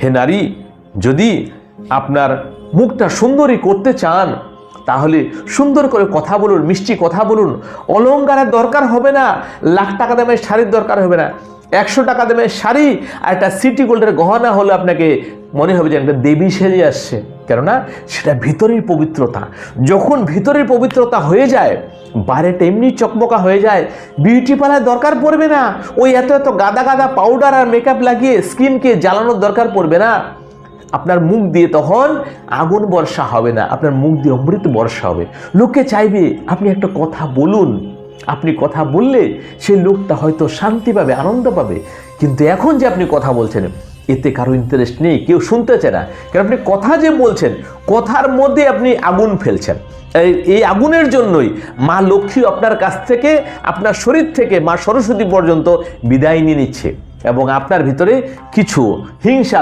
হে নারী, যদি আপনার মুখটা সুন্দরী করতে চান তাহলে সুন্দর করে কথা বলুন, মিষ্টি কথা বলুন। অলংকারের দরকার হবে না, লাখ টাকা দামের শাড়ির দরকার হবে না। 100 টাকা দামের শাড়ি আর একটা সিটি গোল্ডের গহনা হলে আপনাকে মনে হবে যে একটা দেবী সেজে আসছে, কেননা সেটা ভিতরের পবিত্রতা। যখন ভিতরের পবিত্রতা হয়ে যায়, বাইরেটা এমনি চকমকা হয়ে যায়, বিউটি পার্লার দরকার পড়বে না। ওই এত এত গাদা গাদা পাউডার আর মেকআপ লাগিয়ে স্কিনকে জ্বালানোর দরকার পড়বে না। আপনার মুখ দিয়ে তখন আগুন বর্ষা হবে না, আপনার মুখ দিয়ে অমৃত বর্ষা হবে। লোকে চাইবে আপনি একটা কথা বলুন। আপনি কথা বললে সেই লোকটা হয়তো শান্তি পাবে, আনন্দ পাবে। কিন্তু এখন যে আপনি কথা বলছেন, এতে কারো ইন্টারেস্ট নেই, কেউ শুনতে চায় না। কারণ আপনি কথা যে বলছেন, কথার মধ্যে আপনি আগুন ফেলছেন। এই আগুনের জন্যই মা লক্ষ্মী আপনার কাছ থেকে, আপনার শরীর থেকে মা সরস্বতী পর্যন্ত বিদায় নিয়ে নিচ্ছে এবং আপনার ভিতরে কিছু হিংসা